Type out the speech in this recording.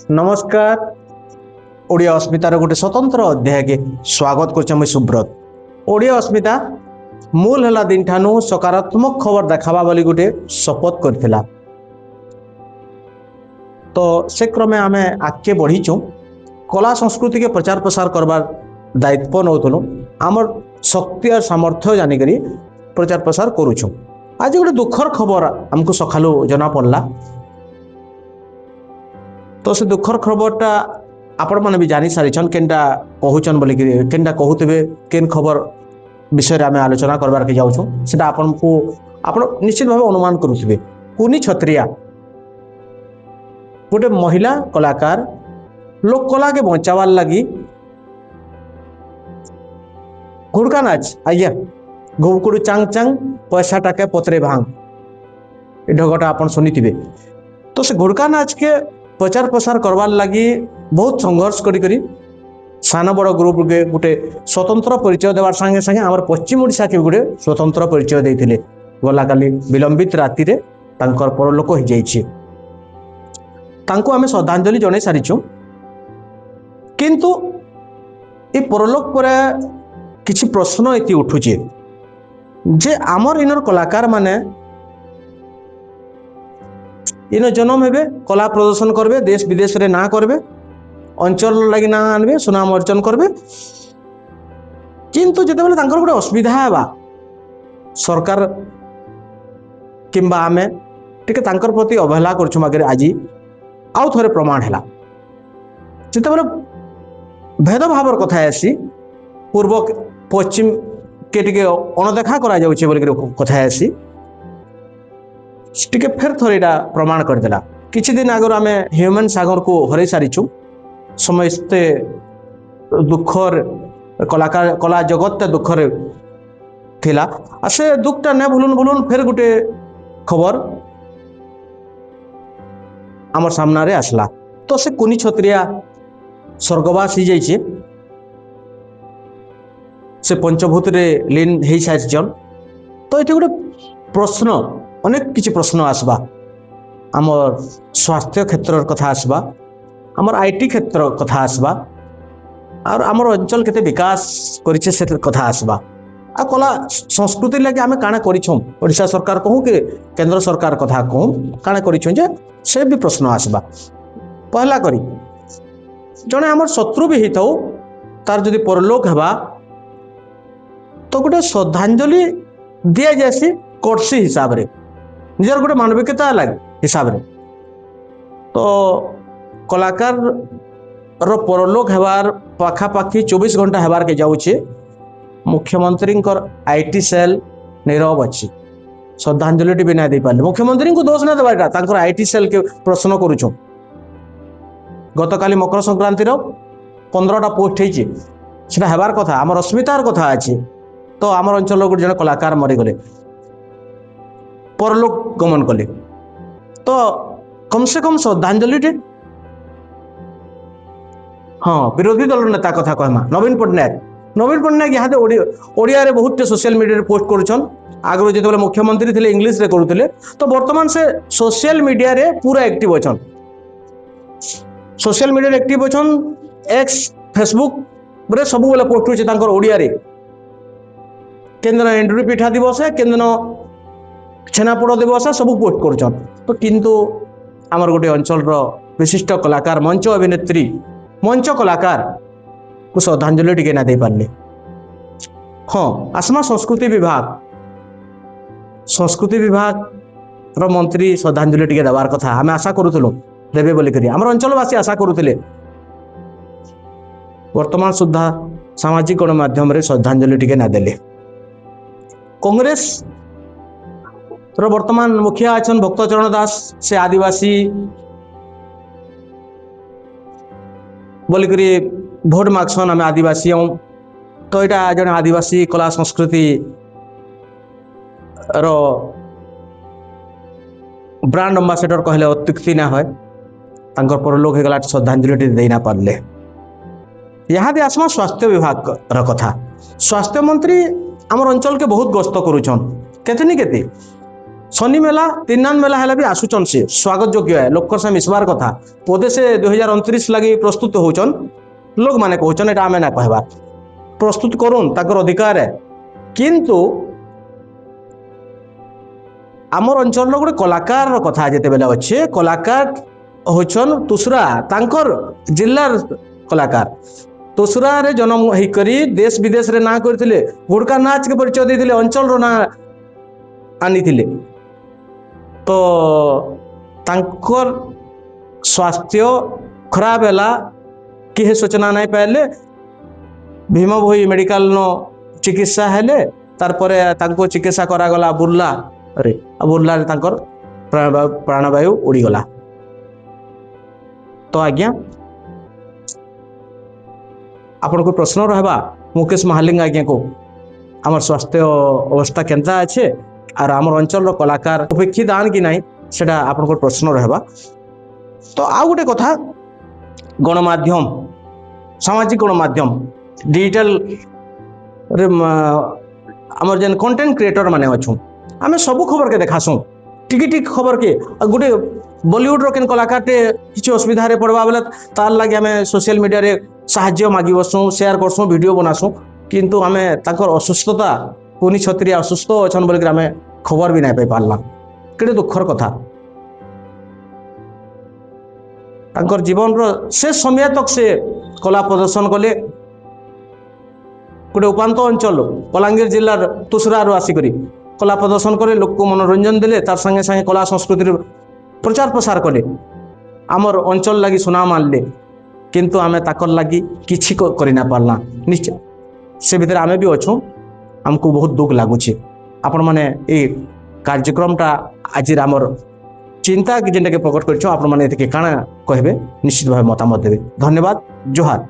नमस्कार। ओडिया अस्मितार गोटे स्वतंत्र अध्याय के स्वागत कर सुब्रत। ओडिया अस्मिता मूल हला दिन ठानु सकारात्मक खबर देखाबा बोली गोटे शपथ करथिला। तो से क्रमे आमे आगे बढ़ीचु कला संस्कृति के प्रचार प्रसार करबार दायित्व नौतलु आमर शक्ति और सामर्थ्य जानिकरी प्रचार प्रसार करूछु। आज गोटे दुखर खबर हमको सकालू जना पड़ला। तो से दुखर खबरटा आपण मैंने भी जानी सारिछन केनटा कहूचन बोली केनटा कहूथिबे केन खबर विषय आम आलोचना करबार के जाउछु सेटा आपण को आपण निश्चित भाव अनुमान करुथिबे। कुनी छत्रिया गोटे महिला कलाकार लोक कला के बचावार लगी घुड़का नाच आज्ञा घुड़कुड़ चांग चांग पैसा टाके पतरे भांग ए ढगटा आपण सुनिथिबे। तो से घुड़का नाच के प्रचार प्रसार करवार लगी बहुत संघर्ष करी सान बड़ ग्रुप के गोटे स्वतंत्र परिचय देवार संगे संगे आम पश्चिम ओडिशा के गोटे स्वतंत्र परिचय देते गला काली विलंबित राति रे तांकर परलोक हो जाइए। तांको आमे श्रद्धांजलि जणाई सारिछु किंतु ए परलोक पर किछि प्रश्न एति उठुचे जे आमर इनर कलाकार माने इन जन्म हेबे कला प्रदर्शन करबे देश विदेश रे ना करबे अंचल लगी ना आनबे सुनाम अर्जन करबे किंतु जते बेले तांकर गोटे असुविधा हेबा सरकार किंबा आमे टिके तांकर प्रति अवहेला करछु मागे आज आउ थरे प्रमाण हैला। जते बेले भेदभावर कथा आसी पूर्व पश्चिम के टिके अणदेखा करा जाउछे बोली कथा आसी टिके फेर थोड़ा प्रमाण करदेला। किछि दिन आगर आमे ह्यूमन सागर को हरई सारिछु समस्ते दुखर कलाकार कला जगत दुखर थिला से दुखटा ने भूलुन फेर गोटे खबर आमर सामना रे आसला। तो से कुनी छत्रिया स्वर्गवास हो जाइए से पंचभूत रे लीन हो सारिछन। तो ये गोटे प्रश्न अनेक किछि प्रश्न आसबा आमर स्वास्थ्य क्षेत्र कथा आसबा आमर आईटी क्षेत्र कथा आसबा और आमर अंचल केते विकास करिছে से कथा आसबा आ कला संस्कृति लगे आमे काना करिछम ओडिशा सरकार कहू के केंद्र सरकार कथा कहू काना करिछम जे से भी प्रश्न आसबा। पहला करी जने आमर शत्रु भी हिथौ तार जदि परलोक हेबा तो गोटे श्रद्धांजलि दिया जासी कोर्सी हिसाब रे निजर गोटे मानविकता लगे हिसाब रे। तो कलाकार रो परलोक हेबार पाखापाखि 24 घंटा हेबार के जाउछे मुख्यमंत्री आईटी सेल नीरव अच्छी श्रद्धांजलि भी ना दे पारे। मुख्यमंत्री को दोष ना देवाटा तांकर आईटी सेल के प्रश्न करूछु। गतकाली मकर संक्रांति 15टा पोस्ट होइछे सेटा हेबार कथा आमर अस्मितार कथा अछि। तो आमर अंचल गोटे जन कलाकार मरीगले परलोक गमन कले तो कम से कम श्रद्धांजलि हाँ विरोधी दल नेता कथा कहमा नवीन पट्टनायक यहाँ ओडिया रे बहुत सोशल मीडिया रे पोस्ट करुछन। आगु जेते मुख्यमंत्री थे इंग्लिश रे करुथिले तो वर्तमान से सोशल मीडिया रे पूरा एक्टिव अछन। सोशल मीडिया रे एक्टिव अछन एक्स फेसबुक रे सब बेले पोस्ट होचे तांकर ओडिया रे केंद्र एंड्री पिठा दिवस केंद्र छेनापोड़ दिवस सब पोस्ट कर। तो किंतु आमर गोटे अंचल विशिष्ट कलाकार मंच अभिनेत्री मंच कलाकार को श्रद्धांजलि टिके ना दे पारे। हाँ आसमा संस्कृति विभाग रो मंत्री श्रद्धांजलि टिके देवार कथा आम आशा करूँ देवे बोलिक आम अंचलवासी आशा करुले। वर्तमान सुधा सामाजिक गणमाध्यम रे श्रद्धांजलि टिके ना देले। कांग्रेस वर्तमान मुखिया अच्छन भक्तचरण दास से आदिवासी बोलिक भोट मागसन आम आदिवासी तो यहाँ जन आदिवासी कला संस्कृति रो ब्रांड अंबासेडर कहले अत्युक्ति ना है परलोक हो गला श्रद्धांजलि देना पारे। यहाँ दे आसमा स्वास्थ्य विभाग कथा स्वास्थ्य मंत्री आमर अंचल के बहुत गस्त करुछन केते शनि मेला तीन नाम मेला है भी आसुचन से स्वागत योग्य है लोक से मिसबार कथा पदे से 2029 लगी प्रस्तुत होचन लोक माने कहचन एटा आमे ना कहबार प्रस्तुत करूँ ताकर अधिकार है किंतु आमर अंचल गोटे कलाकार कथा जिते बेले अच्छे कलाकार होचन तुसरा तांकर जिल्लार कलाकार तुसरा रे जन्म होकर देश विदेश रे ना करथिले गुड़का नाच के परिचय देथिले अंचल रो ना आनी तो तांकर स्वास्थ्य खराब है किहे सूचना नहीं पाइले भीम भोई मेडिकल नो चिकित्सा हेले तारपरे तांको चिकित्सा करागला बुर्ला रे बुर्ला रे तांकर प्राणवायु उड़ीगला तो आज्ञा आपण को प्रश्न रहबा मुकेश महालिंग आज्ञा को आमर स्वास्थ्य अवस्था केनता अच्छे और आमर अंचल कलाकार अपेक्षित आन कि नहीं सेटा आपण को प्रश्न रहबा तो आ गोटे कथा गणमाध्यम सामाजिक गणमाध्यम डिजिटल रे आमर जेन कंटेंट क्रिएटर माने अछू आमे सब खबर के देखासू टिक खबर के गोटे बॉलीवुड रो केन कलाकार टे किछि असुविधा रे पड़वा बेले तार लागि आमे सोशल मीडिया रे सहाय्य मागी बसू शेयर करसू वीडियो बनासू किंतु आमे ताकर असुस्थता कोनी छत्री असुस्थ अछन बोल के आमे खबर भी नहीं पाई पारला केडे दुखर कथा ताकर जीवन रो शेष समय तक से कला प्रदर्शन कले गोटे उपांत अंचल बलांगीर जिलार तुसरा आसिक कला प्रदर्शन करे लोक को मनोरंजन देले तार संगे संगे कला संस्कृति प्रचार प्रसार कले आमर अंचल लगी सुनाम आनले किंतु आमे ताकर लगी किछि करि ना पारला निश्चय से भीतर आमे भी अच्छू आमको बहुत दुख लगुच आपण मैंने ये कार्यक्रमटा आज आमर चिंता जेनटा के प्रकट कर आपण मैंने काଣା कहबे निश्चित भाव मतामत देवे धन्यवाद जोहार।